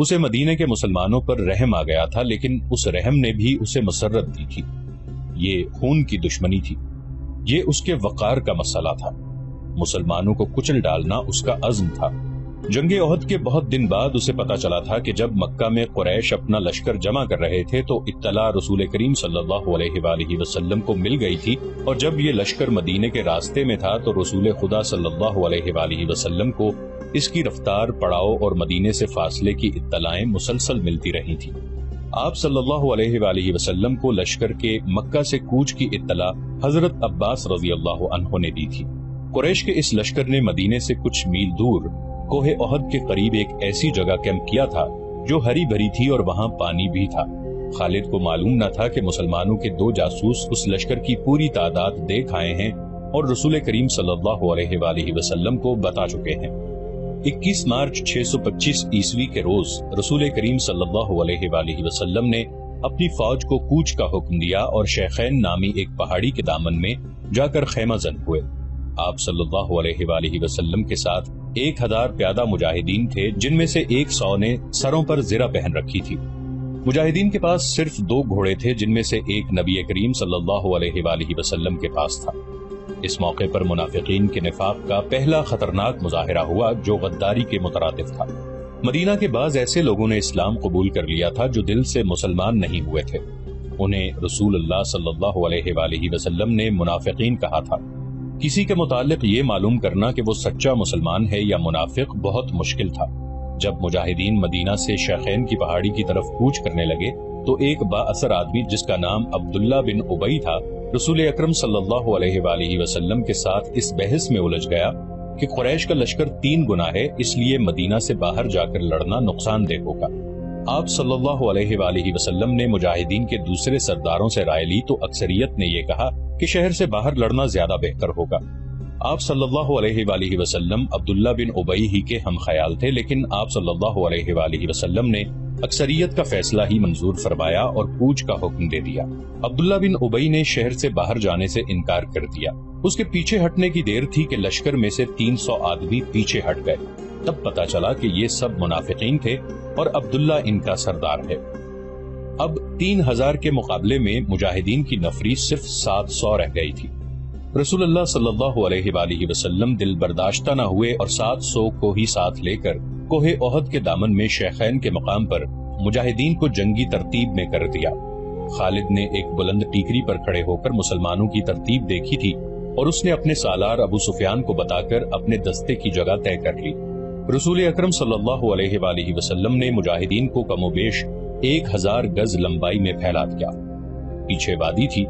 اسے مدینے کے مسلمانوں پر رحم آ گیا تھا، لیکن اس رحم نے بھی اسے مسرت دی تھی۔ یہ خون کی دشمنی تھی، یہ اس کے وقار کا مسئلہ تھا۔ مسلمانوں کو کچل ڈالنا اس کا عزم تھا۔ جنگ احد کے بہت دن بعد اسے پتا چلا تھا کہ جب مکہ میں قریش اپنا لشکر جمع کر رہے تھے تو اطلاع رسول کریم صلی اللہ علیہ وآلہ وسلم کو مل گئی تھی، اور جب یہ لشکر مدینے کے راستے میں تھا تو رسول خدا صلی اللہ علیہ وآلہ وسلم کو اس کی رفتار، پڑاؤ اور مدینے سے فاصلے کی اطلاعیں مسلسل ملتی رہی تھی۔ آپ صلی اللہ علیہ وآلہ وسلم کو لشکر کے مکہ سے کوچ کی اطلاع حضرت عباس رضی اللہ عنہ نے دی تھی۔ قریش کے اس لشکر نے مدینے سے کچھ میل دور کوہ احد کے قریب ایک ایسی جگہ کیمپ کیا تھا جو ہری بھری تھی اور وہاں پانی بھی تھا۔ خالد کو معلوم نہ تھا کہ مسلمانوں کے 2 جاسوس اس لشکر کی پوری تعداد دیکھ آئے ہیں اور رسول کریم صلی اللہ علیہ وآلہ وسلم کو بتا چکے ہیں۔ 21 مارچ 625 عیسوی کے روز رسول کریم صلی اللہ علیہ وآلہ وسلم نے اپنی فوج کو کوچ کا حکم دیا اور شیخین نامی ایک پہاڑی کے دامن میں جا کر خیمہ زن ہوئے۔ آپ صلی اللہ علیہ وآلہ وسلم کے ساتھ 1000 پیادہ مجاہدین تھے، جن میں سے 100 نے سروں پر زرہ پہن رکھی تھی۔ مجاہدین کے پاس صرف 2 گھوڑے تھے، جن میں سے ایک نبی کریم صلی اللہ علیہ وآلہ وسلم کے پاس تھا۔ اس موقع پر منافقین کے نفاق کا پہلا خطرناک مظاہرہ ہوا جو غداری کے مترادف تھا۔ مدینہ کے بعض ایسے لوگوں نے اسلام قبول کر لیا تھا جو دل سے مسلمان نہیں ہوئے تھے۔ انہیں رسول اللہ صلی اللہ علیہ وآلہ وسلم نے منافقین کہا تھا۔ کسی کے متعلق یہ معلوم کرنا کہ وہ سچا مسلمان ہے یا منافق بہت مشکل تھا۔ جب مجاہدین مدینہ سے شیخین کی پہاڑی کی طرف کوچ کرنے لگے تو ایک با اثر آدمی جس کا نام عبداللہ بن ابی تھا، رسول اکرم صلی اللہ علیہ وآلہ وسلم کے ساتھ اس بحث میں الجھ گیا کہ قریش کا لشکر 3 گنا ہے، اس لیے مدینہ سے باہر جا کر لڑنا نقصان دہ ہوگا۔ آپ صلی اللہ علیہ وآلہ وسلم نے مجاہدین کے دوسرے سرداروں سے رائے لی تو اکثریت نے یہ کہا کہ شہر سے باہر لڑنا زیادہ بہتر ہوگا۔ آپ صلی اللہ علیہ وآلہ وسلم عبداللہ بن ابی ہی کے ہم خیال تھے، لیکن آپ صلی اللہ علیہ وآلہ وسلم نے اکثریت کا فیصلہ ہی منظور فرمایا اور کوچ کا حکم دے دیا۔ عبداللہ بن ابی نے شہر سے باہر جانے سے انکار کر دیا۔ اس کے پیچھے ہٹنے کی دیر تھی کہ لشکر میں سے 300 آدمی پیچھے ہٹ گئے۔ تب پتا چلا کہ یہ سب منافقین تھے اور عبداللہ ان کا سردار ہے۔ اب 3000 کے مقابلے میں مجاہدین کی نفری صرف 700 رہ گئی تھی۔ رسول اللہ صلی اللہ علیہ وآلہ وسلم دل برداشتہ نہ ہوئے اور 700 کو ہی ساتھ لے کر کوہ احد کے دامن میں شیخین کے مقام پر مجاہدین کو جنگی ترتیب میں کر دیا۔ خالد نے ایک بلند ٹیکری پر کھڑے ہو کر مسلمانوں کی ترتیب دیکھی تھی اور اس نے اپنے سالار ابو سفیان کو بتا کر اپنے دستے کی جگہ طے کر لی۔ رسول اکرم صلی اللہ علیہ وآلہ وسلم نے مجاہدین کو کم و بیش 1000 گز لمبائی میں پھیلا دیا۔ پیچھے وادی تھی،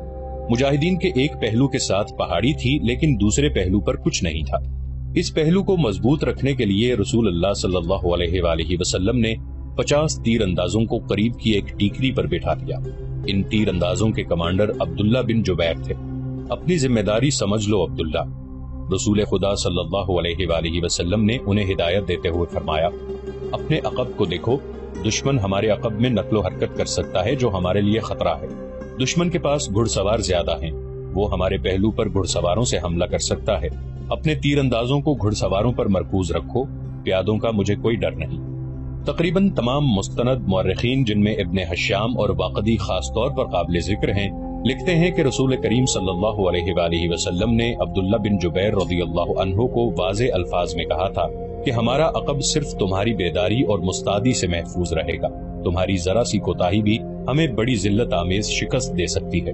مجاہدین کے ایک پہلو کے ساتھ پہاڑی تھی، لیکن دوسرے پہلو پر کچھ نہیں تھا۔ اس پہلو کو مضبوط رکھنے کے لیے رسول اللہ صلی اللہ علیہ وآلہ وسلم نے 50 تیر اندازوں کو قریب کی ایک ٹیکری پر بٹھا دیا۔ ان تیر اندازوں کے کمانڈر عبداللہ بن جبیر تھے۔ اپنی ذمہ داری سمجھ لو عبداللہ۔ رسول خدا صلی اللہ علیہ وآلہ وسلم نے انہیں ہدایت دیتے ہوئے فرمایا، اپنے عقب کو دیکھو، دشمن ہمارے عقب میں نقل و حرکت کر سکتا ہے جو ہمارے لیے خطرہ ہے۔ دشمن کے پاس گھڑ سوار زیادہ ہیں، وہ ہمارے پہلو پر گھڑ سواروں سے حملہ کر سکتا ہے۔ اپنے تیر اندازوں کو گھڑ سواروں پر مرکوز رکھو، پیادوں کا مجھے کوئی ڈر نہیں۔ تقریباً تمام مستند مورخین، جن میں ابن حشام اور واقدی خاص طور پر قابل ذکر ہیں، لکھتے ہیں کہ رسول کریم صلی اللہ علیہ وآلہ وسلم نے عبداللہ بن جبیر رضی اللہ عنہ کو واضح الفاظ میں کہا تھا کہ ہمارا عقب صرف تمہاری بیداری اور مستعدی سے محفوظ رہے گا، تمہاری ذرا سی کوتاہی بھی ہمیں بڑی ذلت آمیز شکست دے سکتی ہے۔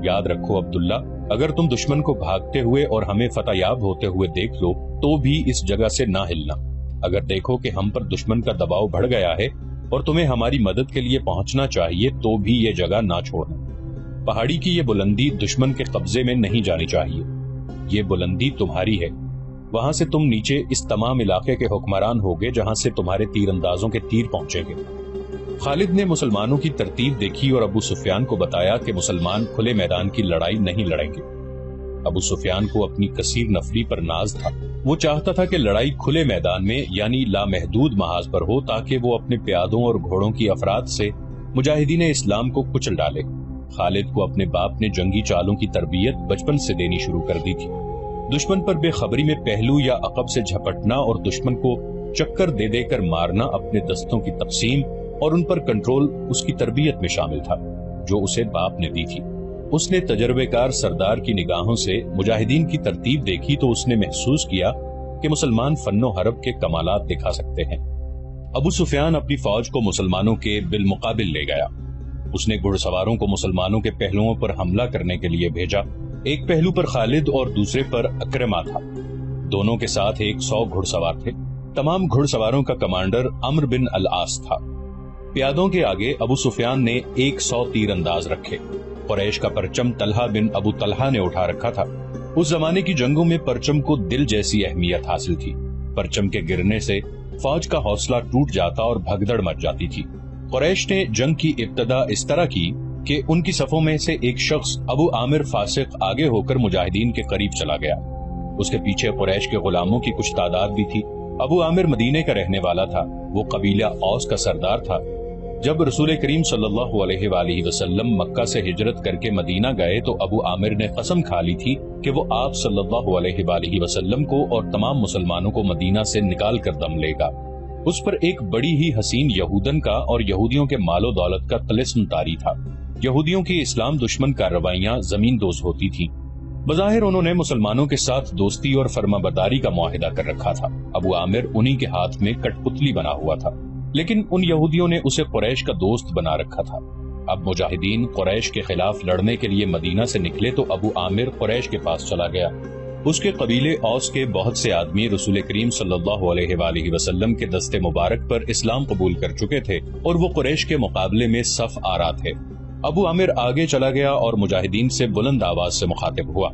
یاد رکھو عبداللہ، اگر تم دشمن کو بھاگتے ہوئے اور ہمیں فتح یاب ہوتے ہوئے دیکھ لو تو بھی اس جگہ سے نہ ہلنا۔ اگر دیکھو کہ ہم پر دشمن کا دباؤ بڑھ گیا ہے اور تمہیں ہماری مدد کے لیے پہنچنا چاہیے تو بھی یہ جگہ نہ چھوڑنا۔ پہاڑی کی یہ بلندی دشمن کے قبضے میں نہیں جانی چاہیے، یہ بلندی تمہاری ہے۔ وہاں سے تم نیچے اس تمام علاقے کے حکمران ہوگے جہاں سے تمہارے تیر اندازوں کے تیر پہنچے گے۔ خالد نے مسلمانوں کی ترتیب دیکھی اور ابو سفیان کو بتایا کہ مسلمان کھلے میدان کی لڑائی نہیں لڑیں گے۔ ابو سفیان کو اپنی کثیر نفری پر ناز تھا، وہ چاہتا تھا کہ لڑائی کھلے میدان میں یعنی لامحدود محاذ پر ہو تاکہ وہ اپنے پیادوں اور گھوڑوں کی افراد سے مجاہدین اسلام کو کچل ڈالے۔ خالد کو اپنے باپ نے جنگی چالوں کی تربیت بچپن سے دینی شروع کر دی تھی۔ دشمن پر بے خبری میں پہلو یا عقب سے جھپٹنا اور دشمن کو چکر دے دے کر مارنا اپنے دستوں کی تقسیم اور ان پر کنٹرول اس کی تربیت میں شامل تھا جو اسے باپ نے دی تھی۔ اس نے تجربے کار سردار کی نگاہوں سے مجاہدین کی ترتیب دیکھی تو اس نے محسوس کیا کہ مسلمان فن و حرب کے کمالات دکھا سکتے ہیں۔ ابو سفیان اپنی فوج کو مسلمانوں کے بالمقابل لے گیا۔ اس نے گھڑ سواروں کو مسلمانوں کے پہلوؤں پر حملہ کرنے کے لیے بھیجا۔ ایک پہلو پر خالد اور دوسرے پر اکرمہ تھا۔ دونوں کے ساتھ 100 گھڑ سوار تھے۔ تمام گھڑ سواروں کا کمانڈر عمرو بن العاص تھا۔ پیادوں کے آگے ابو سفیان نے 100 تیر انداز رکھے۔ قریش کا پرچم طلحہ بن ابو طلحہ نے اٹھا رکھا تھا۔ اس زمانے کی جنگوں میں پرچم کو دل جیسی اہمیت حاصل تھی۔ پرچم کے گرنے سے فوج کا حوصلہ ٹوٹ جاتا اور بھگدڑ مچ جاتی تھی۔ قریش نے جنگ کی ابتدا اس طرح کی کہ ان کی صفوں میں سے ایک شخص ابو عامر فاسق آگے ہو کر مجاہدین کے قریب چلا گیا۔ اس کے پیچھے قریش کے غلاموں کی کچھ تعداد بھی تھی۔ ابو عامر مدینے کا رہنے والا تھا۔ وہ قبیلہ اوس کا سردار تھا۔ جب رسول کریم صلی اللہ علیہ وآلہ وسلم مکہ سے ہجرت کر کے مدینہ گئے تو ابو عامر نے قسم کھا لی تھی کہ وہ آپ صلی اللہ علیہ وآلہ وسلم کو اور تمام مسلمانوں کو مدینہ سے نکال کر دم لے گا۔ اس پر ایک بڑی ہی حسین یہودن کا اور یہودیوں کے مال و دولت کا طلسم طاری تھا۔ یہودیوں کی اسلام دشمن کارروائیاں زمین دوز ہوتی تھیں۔ بظاہر انہوں نے مسلمانوں کے ساتھ دوستی اور فرما برداری کا معاہدہ کر رکھا تھا۔ ابو عامر انہی کے ہاتھ میں کٹ پتلی بنا ہوا تھا، لیکن ان یہودیوں نے اسے قریش کا دوست بنا رکھا تھا۔ اب مجاہدین قریش کے خلاف لڑنے کے لیے مدینہ سے نکلے تو ابو عامر قریش کے پاس چلا گیا۔ اس کے قبیلے اوس کے بہت سے آدمی رسول کریم صلی اللہ علیہ وآلہ وسلم کے دست مبارک پر اسلام قبول کر چکے تھے اور وہ قریش کے مقابلے میں صف آرا تھے۔ ابو عامر آگے چلا گیا اور مجاہدین سے بلند آواز سے مخاطب ہوا۔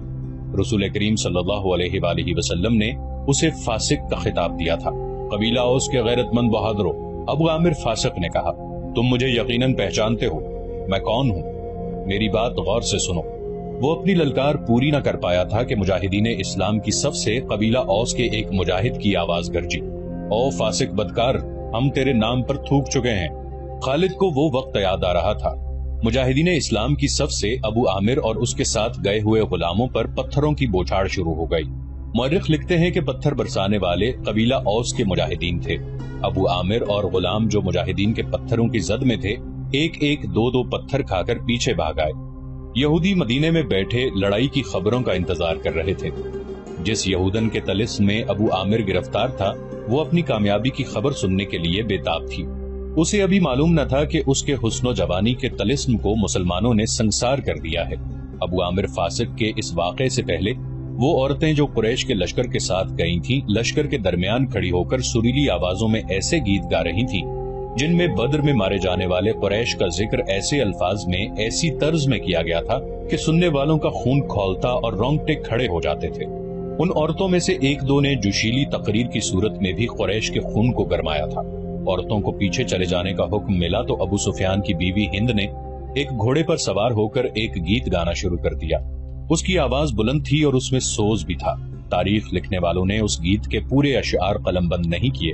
رسول کریم صلی اللہ علیہ وآلہ وسلم نے اسے فاسق کا خطاب دیا تھا۔ قبیلہ اوس کے غیرت مند بہادروں، ابو عامر فاسق نے کہا، تم مجھے یقیناً پہچانتے ہو، میں کون ہوں؟ میری بات غور سے سنو۔ وہ اپنی للکار پوری نہ کر پایا تھا کہ مجاہدین اسلام کی صف سے قبیلہ اوس کے ایک مجاہد کی آواز گرجی، او فاسق بدکار، ہم تیرے نام پر تھوک چکے ہیں۔ خالد کو وہ وقت یاد آ رہا تھا۔ مجاہدین اسلام کی صف سے ابو عامر اور اس کے ساتھ گئے ہوئے غلاموں پر پتھروں کی بوچھاڑ شروع ہو گئی۔ مورخ لکھتے ہیں کہ پتھر برسانے والے قبیلہ اوس کے مجاہدین تھے۔ ابو عامر اور غلام جو مجاہدین کے پتھروں کی زد میں تھے، ایک ایک دو دو پتھر کھا کر پیچھے بھاگ آئے۔ یہودی مدینے میں بیٹھے لڑائی کی خبروں کا انتظار کر رہے تھے۔ جس یہودن کے طلسم میں ابو عامر گرفتار تھا، وہ اپنی کامیابی کی خبر سننے کے لیے بے تاب تھی۔ اسے ابھی معلوم نہ تھا کہ اس کے حسن و جوانی کے طلسم کو مسلمانوں نے سنسار کر دیا ہے۔ ابو عامر فاسق کے اس واقعے سے پہلے وہ عورتیں جو قریش کے لشکر کے ساتھ گئی تھیں، لشکر کے درمیان کھڑی ہو کر سریلی آوازوں میں ایسے گیت گا رہی تھیں جن میں بدر میں مارے جانے والے قریش کا ذکر ایسے الفاظ میں، ایسی طرز میں کیا گیا تھا کہ سننے والوں کا خون کھولتا اور رونگٹے کھڑے ہو جاتے تھے۔ ان عورتوں میں سے ایک دو نے جوشیلی تقریر کی صورت میں بھی قریش کے خون کو گرمایا تھا۔ عورتوں کو پیچھے چلے جانے کا حکم ملا تو ابو سفیان کی بیوی ہند نے ایک گھوڑے پر سوار ہو کر ایک گیت گانا شروع کر دیا۔ اس کی آواز بلند تھی اور اس میں سوز بھی تھا۔ تاریخ لکھنے والوں نے اس گیت کے پورے اشعار قلم بند نہیں کیے۔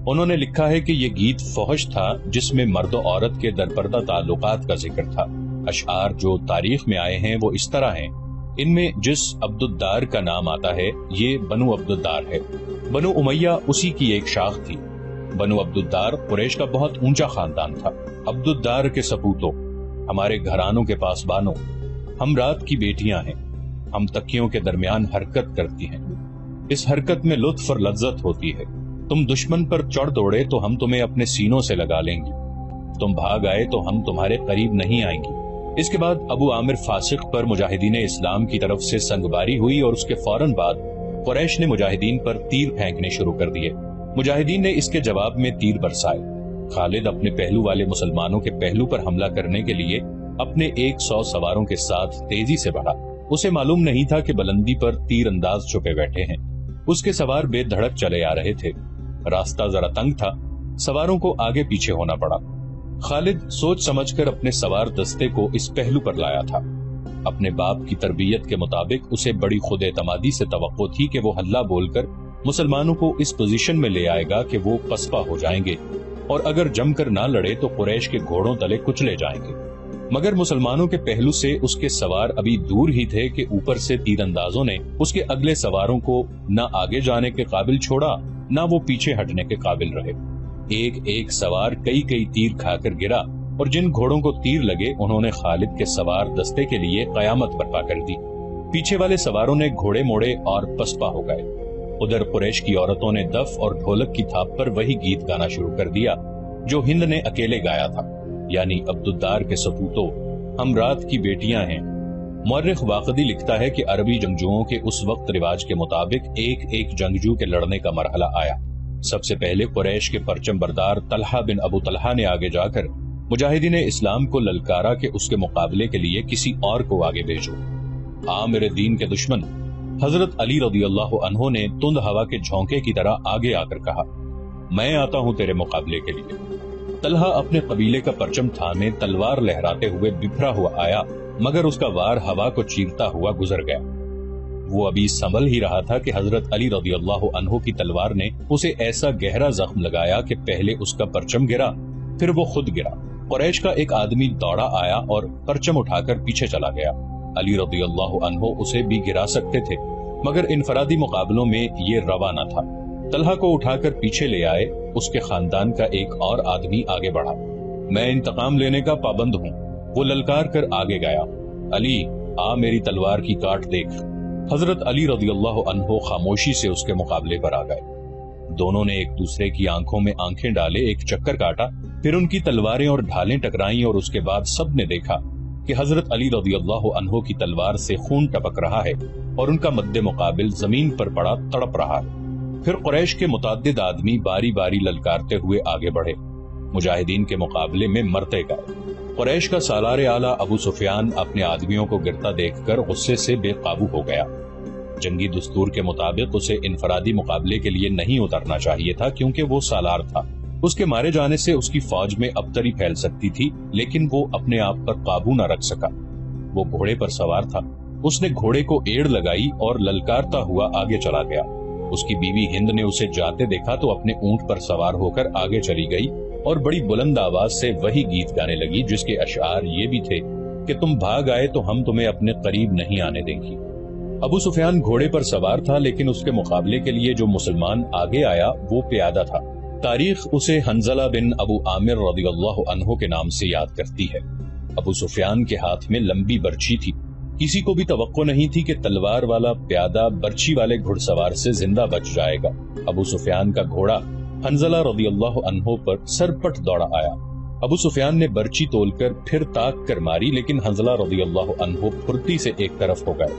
انہوں نے لکھا ہے کہ یہ گیت فحش تھا جس میں مرد و عورت کے درپردہ تعلقات کا ذکر تھا۔ اشعار جو تاریخ میں آئے ہیں وہ اس طرح ہیں۔ ان میں جس عبد الدار کا نام آتا ہے یہ بنو عبد الدار ہے۔ بنو امیہ اسی کی ایک شاخ تھی۔ بنو عبد الدار قریش کا بہت اونچا خاندان تھا۔ عبد الدار کے سپوتوں، ہمارے گھرانوں کے پاسبانوں، ہم رات کی بیٹیاں ہیں، ہم تکیوں کے درمیان حرکت کرتی ہیں۔ اس حرکت میں لطف اور لذت ہوتی ہے۔ تم دشمن پر چڑھ دوڑے تو ہم تمہیں اپنے سینوں سے لگا لیں گے، تم بھاگ آئے تو ہم تمہارے قریب نہیں آئیں گے۔ اس کے بعد ابو عامر فاسق پر مجاہدین اسلام کی طرف سے سنگباری ہوئی اور اس کے فوراً بعد قریش نے مجاہدین پر تیر پھینکنے شروع کر دیے۔ مجاہدین نے اس کے جواب میں تیر برسائے۔ خالد اپنے پہلو والے مسلمانوں کے پہلو پر حملہ کرنے کے لیے اپنے 100 سواروں کے ساتھ تیزی سے بڑھا۔ اسے معلوم نہیں تھا کہ بلندی پر تیر انداز چھپے بیٹھے ہیں۔ اس کے سوار بے دھڑک چلے آ رہے تھے۔ راستہ ذرا تنگ تھا، سواروں کو آگے پیچھے ہونا پڑا۔ خالد سوچ سمجھ کر اپنے سوار دستے کو اس پہلو پر لایا تھا۔ اپنے باپ کی تربیت کے مطابق اسے بڑی خود اعتمادی سے توقع تھی کہ وہ ہلہ بول کر مسلمانوں کو اس پوزیشن میں لے آئے گا کہ وہ پسپا ہو جائیں گے اور اگر جم کر نہ لڑے تو قریش کے گھوڑوں تلے کچلے جائیں گے۔ مگر مسلمانوں کے پہلو سے اس کے سوار ابھی دور ہی تھے کہ اوپر سے تیر اندازوں نے اس کے اگلے سواروں کو نہ آگے جانے کے قابل چھوڑا نہ وہ پیچھے ہٹنے کے قابل رہے۔ ایک ایک سوار کئی کئی تیر کھا کر گرا اور جن گھوڑوں کو تیر لگے انہوں نے خالد کے سوار دستے کے لیے قیامت برپا کر دی۔ پیچھے والے سواروں نے گھوڑے موڑے اور پسپا ہو گئے۔ ادھر قریش کی عورتوں نے دف اور ڈھولک کی تھاپ پر وہی گیت گانا شروع کر دیا جو ہند نے اکیلے گایا تھا، یعنی عبدالدار کے سپوتوں، ہم رات کی بیٹیاں ہیں۔ مورخ واقدی لکھتا ہے کہ عربی جنگجوؤں کے اس وقت رواج کے مطابق ایک ایک جنگجو کے لڑنے کا مرحلہ آیا۔ سب سے پہلے قریش کے پرچم بردار طلحہ بن ابو طلحہ نے آگے جا کر مجاہدین اسلام کو للکارا کہ اس کے مقابلے کے لیے کسی اور کو آگے بھیجو۔ میرے دین کے دشمن حضرت علی رضی اللہ عنہ نے تند ہوا کے جھونکے کی طرح آگے آ کر کہا، میں آتا ہوں تیرے مقابلے کے لیے۔ طلحہ اپنے قبیلے کا پرچم تھامے تلوار لہراتے ہوئے بپھرا ہوا آیا، مگر اس کا وار ہوا کو چیرتا ہوا گزر گیا۔ وہ ابھی سنبھل ہی رہا تھا کہ حضرت علی رضی اللہ عنہ کی تلوار نے اسے ایسا گہرا زخم لگایا کہ پہلے اس کا پرچم گرا، پھر وہ خود گرا۔ قریش کا ایک آدمی دوڑا آیا اور پرچم اٹھا کر پیچھے چلا گیا۔ علی رضی اللہ عنہ اسے بھی گرا سکتے تھے، مگر انفرادی مقابلوں میں یہ روا نہ تھا۔ طلحہ کو اٹھا کر پیچھے لے آئے۔ اس کے خاندان کا ایک اور آدمی آگے بڑھا۔ میں انتقام لینے کا پابند ہوں، وہ للکار کر آگے گیا، علی آ میری تلوار کی کاٹ دیکھ۔ حضرت علی رضی اللہ عنہ خاموشی سے اس کے مقابلے پر آ گئے۔ دونوں نے ایک دوسرے کی آنکھوں میں آنکھیں ڈالے، ایک چکر کاٹا، پھر ان کی تلواریں اور ڈھالیں ٹکرائیں اور اس کے بعد سب نے دیکھا کہ حضرت علی رضی اللہ عنہ کی تلوار سے خون ٹپک رہا ہے اور ان کا مد مقابل زمین پر پڑا تڑپ رہا ہے۔ پھر قریش کے متعدد آدمی باری باری للکارتے ہوئے آگے بڑھے، مجاہدین کے مقابلے میں مرتے گئے۔ قریش کا سالار اعلیٰ ابو سفیان اپنے آدمیوں کو گرتا دیکھ کر غصے سے بے قابو ہو گیا۔ جنگی دستور کے مطابق اسے انفرادی مقابلے کے لیے نہیں اترنا چاہیے تھا، کیونکہ وہ سالار تھا۔ اس کے مارے جانے سے اس کی فوج میں ابتری پھیل سکتی تھی، لیکن وہ اپنے آپ پر قابو نہ رکھ سکا۔ وہ گھوڑے پر سوار تھا، اس نے گھوڑے کو ایڑ لگائی اور للکارتا ہوا آگے چلا گیا۔ اس کی بیوی ہند نے اسے جاتے دیکھا تو اپنے اونٹ پر سوار ہو کر آگے چلی گئی اور بڑی بلند آواز سے وہی گیت گانے لگی جس کے اشعار یہ بھی تھے کہ تم بھاگ آئے تو ہم تمہیں اپنے قریب نہیں آنے دیں گی۔ ابو سفیان گھوڑے پر سوار تھا، لیکن اس کے مقابلے کے لیے جو مسلمان آگے آیا وہ پیادہ تھا۔ تاریخ اسے حنظلہ بن ابو عامر رضی اللہ عنہ کے نام سے یاد کرتی ہے۔ ابو سفیان کے ہاتھ میں لمبی برچھی تھی۔ کسی کو بھی توقع نہیں تھی کہ تلوار والا پیادہ برچھی والے گھڑ سوار سے زندہ بچ جائے گا۔ ابو سفیان کا گھوڑا حنظلہ رضی اللہ عنہ پر سرپٹ دوڑا آیا۔ ابو سفیان نے برچھی تول کر پھر تاک کر ماری، لیکن حنظلہ رضی اللہ عنہ پھرتی سے ایک طرف ہو گئے۔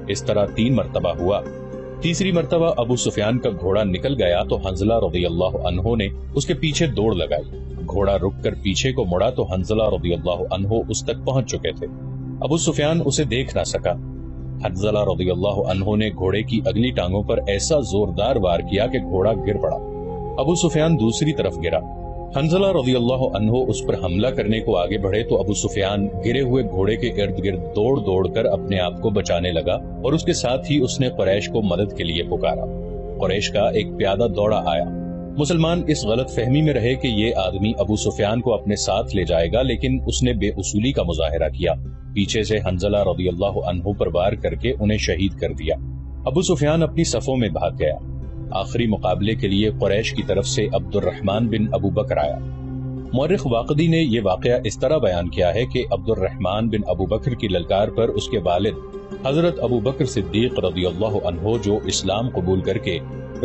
اس طرح 3 مرتبہ ہوا۔ تیسری مرتبہ ابو سفیان کا گھوڑا نکل گیا تو حنظلہ رضی اللہ عنہ نے اس کے پیچھے دوڑ لگائی۔ گھوڑا رک کر پیچھے کو مڑا تو حنظلہ رضی اللہ عنہ اس تک پہنچ چکے تھے۔ ابو سفیان اسے دیکھ نہ سکا۔ حنظلہ رضی اللہ عنہ نے گھوڑے کی اگلی ٹانگوں پر ایسا زوردار وار کیا کہ گھوڑا گر پڑا۔ ابو سفیان دوسری طرف گرا۔ حنظلہ رضی اللہ عنہ اس پر حملہ کرنے کو آگے بڑھے تو ابو سفیان گرے ہوئے گھوڑے کے ارد گرد دوڑ دوڑ کر اپنے آپ کو بچانے لگا، اور اس کے ساتھ ہی اس نے قریش کو مدد کے لیے پکارا۔ قریش کا ایک پیادہ دوڑا آیا۔ مسلمان اس غلط فہمی میں رہے کہ یہ آدمی ابو سفیان کو اپنے ساتھ لے جائے گا، لیکن اس نے بے اصولی کا مظاہرہ کیا۔ پیچھے سے حنظلہ رضی اللہ عنہ پر وار کر کے انہیں شہید کر دیا۔ ابو سفیان اپنی صفوں میں بھاگ گیا۔ آخری مقابلے کے لیے قریش کی طرف سے عبد الرحمن بن ابو بکر آیا۔ مورخ واقدی نے یہ واقعہ اس طرح بیان کیا ہے کہ عبد الرحمن بن ابو بکر کی للکار پر اس کے والد حضرت ابو بکر صدیق رضی اللہ عنہ، جو اسلام قبول کر کے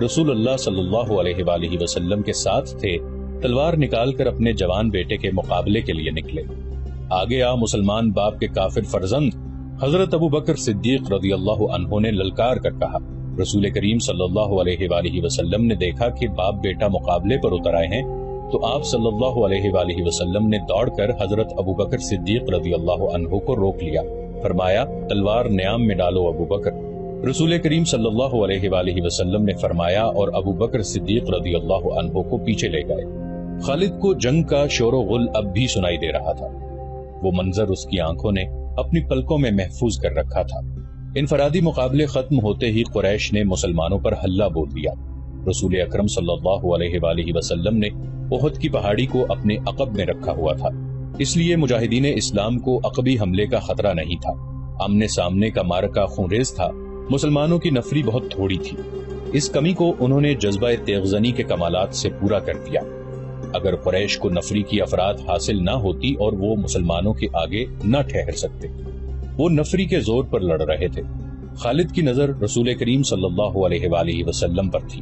رسول اللہ صلی اللہ علیہ وآلہ وسلم کے ساتھ تھے، تلوار نکال کر اپنے جوان بیٹے کے مقابلے کے لیے نکلے۔ آگے آ مسلمان باپ کے کافر فرزند حضرت ابو بکر صدیق رضی اللہ عنہ نے للکار کر کہا۔ رسول کریم صلی اللہ علیہ وآلہ وسلم نے دیکھا کہ باپ بیٹا مقابلے پر اتر آئے ہیں، تو آپ صلی اللہ علیہ وآلہ وسلم نے دوڑ کر حضرت ابو بکر صدیق رضی اللہ عنہ کو روک لیا۔ فرمایا، تلوار نیام میں ڈالو ابو بکر۔ رسول کریم صلی اللہ علیہ وآلہ وسلم نے فرمایا اور ابو بکر صدیق رضی اللہ عنہ کو پیچھے لے گئے۔ خالد کو جنگ کا شور و غل اب بھی سنائی دے رہا تھا۔ وہ منظر اس کی آنکھوں نے اپنی پلکوں میں محفوظ کر رکھا تھا۔ انفرادی مقابلے ختم ہوتے ہی قریش نے مسلمانوں پر حلہ بول دیا۔ رسول اکرم صلی اللہ علیہ وآلہ وسلم نے احد کی پہاڑی کو اپنے عقب میں رکھا ہوا تھا، اس لیے مجاہدین اسلام کو عقبی حملے کا خطرہ نہیں تھا۔ آمنے سامنے کا معرکہ خونریز تھا۔ مسلمانوں کی نفری بہت تھوڑی تھی، اس کمی کو انہوں نے جذبہ تیغزنی کے کمالات سے پورا کر دیا۔ اگر قریش کو نفری کی افراد حاصل نہ ہوتی اور وہ مسلمانوں کے آگے نہ ٹھہر سکتے، وہ نفری کے زور پر لڑ رہے تھے۔ خالد کی نظر رسول کریم صلی اللہ علیہ وآلہ وسلم پر تھی۔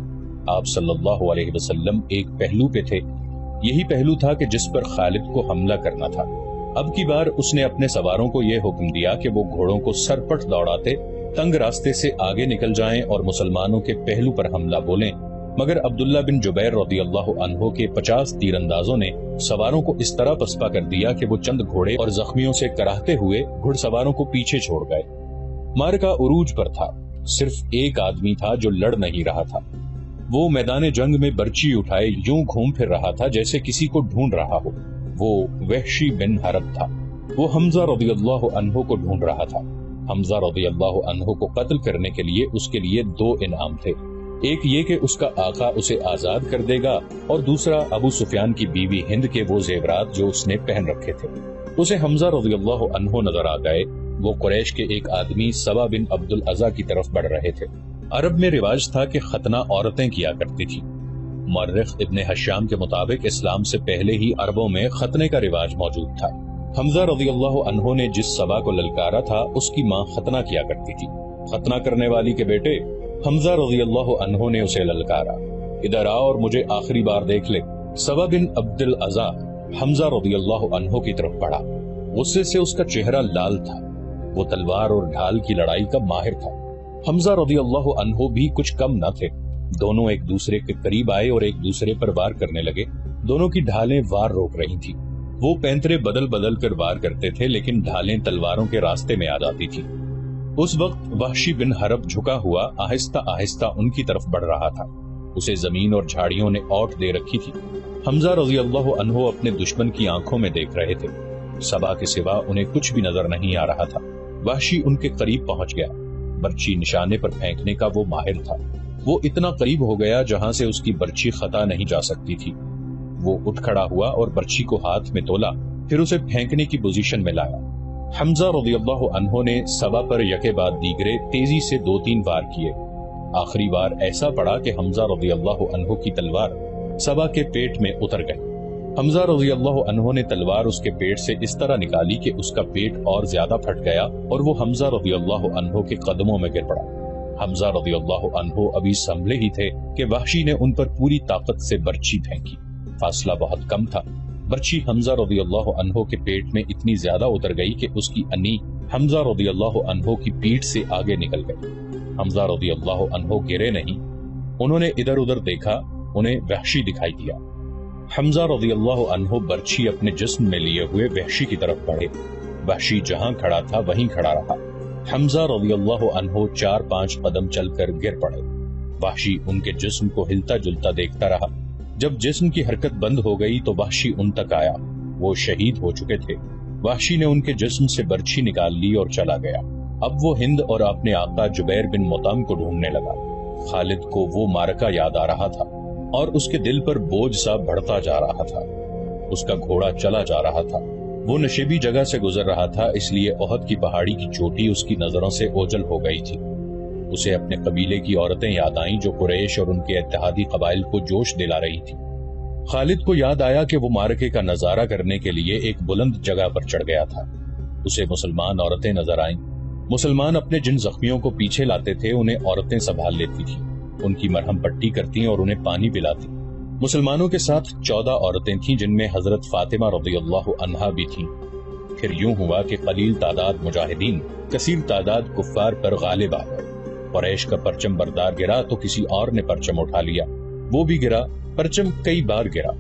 آپ صلی اللہ علیہ وسلم ایک پہلو پہ تھے، یہی پہلو تھا کہ جس پر خالد کو حملہ کرنا تھا۔ اب کی بار اس نے اپنے سواروں کو یہ حکم دیا کہ وہ گھوڑوں کو سرپٹ دوڑاتے تنگ راستے سے آگے نکل جائیں اور مسلمانوں کے پہلو پر حملہ بولیں، مگر عبداللہ بن جبیر رضی اللہ عنہ کے 50 تیر اندازوں نے سواروں کو اس طرح پسپا کر دیا کہ وہ چند گھوڑے اور زخمیوں سے کراہتے ہوئے گھڑ سواروں کو پیچھے چھوڑ گئے۔ مارکا عروج پر تھا، صرف ایک آدمی تھا جو لڑ نہیں رہا تھا۔ وہ میدان جنگ میں برچی اٹھائے یوں گھوم پھر رہا تھا جیسے کسی کو ڈھونڈ رہا ہو۔ وہ وحشی بن حرب تھا۔ وہ حمزہ رضی اللہ عنہ کو ڈھونڈ رہا تھا۔ حمزہ رضی اللہ عنہ کو قتل کرنے کے لیے اس کے لیے 2 انعام تھے، ایک یہ کہ اس کا آقا اسے آزاد کر دے گا، اور دوسرا ابو سفیان کی بیوی ہند کے وہ زیورات جو اس نے پہن رکھے تھے۔ اسے حمزہ رضی اللہ عنہ نظر آ گئے۔ وہ قریش کے ایک آدمی سبا بن عبد العزا کی طرف بڑھ رہے تھے۔ عرب میں رواج تھا کہ ختنہ عورتیں کیا کرتی تھی۔ مورخ ابن حشام کے مطابق اسلام سے پہلے ہی عربوں میں ختنے کا رواج موجود تھا۔ حمزہ رضی اللہ عنہ نے جس سبا کو للکارا تھا اس کی ماں ختنہ کیا کرتی تھی۔ ختنہ کرنے والی کے بیٹے، حمزہ رضی اللہ عنہ نے اسے للکارا، ادھر آ اور مجھے آخری بار دیکھ لے۔ سبا بن عبد العزا حمزہ رضی اللہ عنہ کی طرف بڑھا۔ غصے سے اس کا چہرہ لال تھا۔ وہ تلوار اور ڈھال کی لڑائی کا ماہر تھا۔ حمزہ رضی اللہ عنہ بھی کچھ کم نہ تھے۔ دونوں ایک دوسرے کے قریب آئے اور ایک دوسرے پر وار کرنے لگے۔ دونوں کی ڈھالیں وار روک رہی تھی۔ وہ پینترے بدل بدل کر وار کرتے تھے، لیکن ڈھالیں تلواروں کے راستے میں آ جاتی تھی۔ اس وقت وحشی بن حرب جھکا ہوا آہستہ آہستہ ان کی طرف بڑھ رہا تھا۔ اسے زمین اور جھاڑیوں نے اوٹ دے رکھی تھی۔ حمزہ رضی اللہ عنہ اپنے دشمن کی آنکھوں میں دیکھ رہے تھے۔ سبا کے سوا انہیں کچھ بھی نظر نہیں آ رہا تھا۔ وحشی ان کے قریب پہنچ گیا۔ برچی نشانے پر پھینکنے کا وہ ماہر تھا۔ وہ اتنا قریب ہو گیا جہاں سے اس کی برچی خطا نہیں جا سکتی تھی۔ وہ اٹھ کھڑا ہوا اور برچی کو ہاتھ میں تولا، پھر اسے پھینکنے کی پوزیشن میں لایا۔ حمزہ رضی اللہ عنہ نے سبا پر یکے بعد دیگرے تیزی سے 2-3 وار کیے۔ آخری وار ایسا پڑا کہ حمزہ رضی اللہ عنہ کی تلوار سبا کے پیٹ میں اتر گئی۔ حمزہ رضی اللہ عنہ نے تلوار اس کے پیٹ سے اس طرح نکالی کہ اس کا پیٹ اور زیادہ پھٹ گیا اور وہ حمزہ رضی اللہ عنہ کے قدموں میں گر پڑا۔ حمزہ رضی اللہ عنہ ابھی سنبھلے ہی تھے کہ وحشی نے ان پر پوری طاقت سے برچی پھینکی۔ فاصلہ بہت کم تھا۔ برچی حمزہ رضی اللہ عنہ کے پیٹ میں اتنی زیادہ اتر گئی کہ اس کی انی حمزہ رضی اللہ عنہ کی پیٹھ سے آگے نکل گئی۔ حمزہ رضی اللہ عنہ گرے نہیں۔ انہوں نے ادھر ادھر دیکھا، انہیں وحشی دکھائی دیا۔ حمزہ رضی اللہ عنہ برچھی اپنے جسم میں لیے ہوئے وحشی کی طرف بڑھے۔ وحشی جہاں کھڑا تھا وہیں کھڑا رہا۔ حمزہ رضی اللہ عنہ 4-5 قدم چل کر گر پڑے۔ وحشی ان کے جسم کو ہلتا جلتا دیکھتا رہا۔ جب جسم کی حرکت بند ہو گئی تو وحشی ان تک آیا۔ وہ شہید ہو چکے تھے۔ وحشی نے ان کے جسم سے برچھی نکال لی اور چلا گیا۔ اب وہ ہند اور اپنے آقا جبیر بن مطعم کو ڈھونڈنے لگا۔ خالد کو وہ معرکہ یاد آ رہا تھا اور اس کے دل پر بوجھ سا بڑھتا جا رہا تھا۔ اس کا گھوڑا چلا جا رہا تھا۔ وہ نشیبی جگہ سے گزر رہا تھا، اس لیے احد کی پہاڑی کی چوٹی اس کی نظروں سے اوجھل ہو گئی تھی۔ اسے اپنے قبیلے کی عورتیں یاد آئیں جو قریش اور ان کے اتحادی قبائل کو جوش دلا رہی تھی۔ خالد کو یاد آیا کہ وہ معرکے کا نظارہ کرنے کے لیے ایک بلند جگہ پر چڑھ گیا تھا۔ اسے مسلمان عورتیں نظر آئیں۔ مسلمان اپنے جن زخمیوں کو پیچھے لاتے تھے انہیں عورتیں سنبھال لیتی تھیں، ان کی مرہم پٹی کرتی اور انہیں پانی پلاتی۔ مسلمانوں کے ساتھ 14 عورتیں تھیں جن میں حضرت فاطمہ رضی اللہ عنہا بھی تھیں۔ پھر یوں ہوا کہ قلیل تعداد مجاہدین کثیر تعداد کفار پر غالب آ گئے۔ قریش کا پرچم بردار گرا تو کسی اور نے پرچم اٹھا لیا، وہ بھی گرا، پرچم کئی بار گرا۔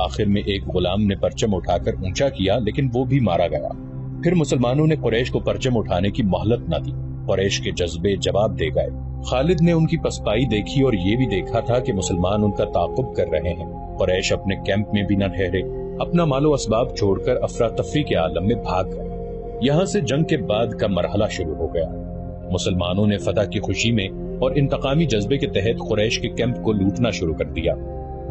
آخر میں ایک غلام نے پرچم اٹھا کر اونچا کیا لیکن وہ بھی مارا گیا۔ پھر مسلمانوں نے قریش کو پرچم اٹھانے کی مہلت نہ دی۔ قریش کے جذبے جواب دے گئے۔ خالد نے ان کی پسپائی دیکھی اور یہ بھی دیکھا تھا کہ مسلمان ان کا تعاقب کر رہے ہیں۔ قریش اپنے کیمپ میں بھی نہ ٹھہرے، اپنا مال و اسباب چھوڑ کر افراتفری کے عالم میں بھاگ گئے۔ یہاں سے جنگ کے بعد کا مرحلہ شروع ہو گیا۔ مسلمانوں نے فتح کی خوشی میں اور انتقامی جذبے کے تحت قریش کے کیمپ کو لوٹنا شروع کر دیا۔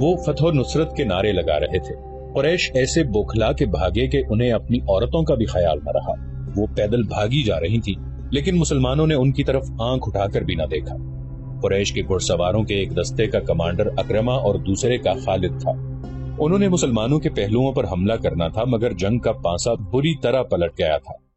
وہ فتح و نصرت کے نعرے لگا رہے تھے۔ قریش ایسے بوکھلا کے بھاگے کہ انہیں اپنی عورتوں کا بھی خیال نہ رہا۔ وہ پیدل بھاگی جا رہی تھی لیکن مسلمانوں نے ان کی طرف آنکھ اٹھا کر بھی نہ دیکھا۔ قریش کے گھڑسواروں کے ایک دستے کا کمانڈر اکرمہ اور دوسرے کا خالد تھا۔ انہوں نے مسلمانوں کے پہلوؤں پر حملہ کرنا تھا، مگر جنگ کا پانسا بری طرح پلٹ گیا تھا۔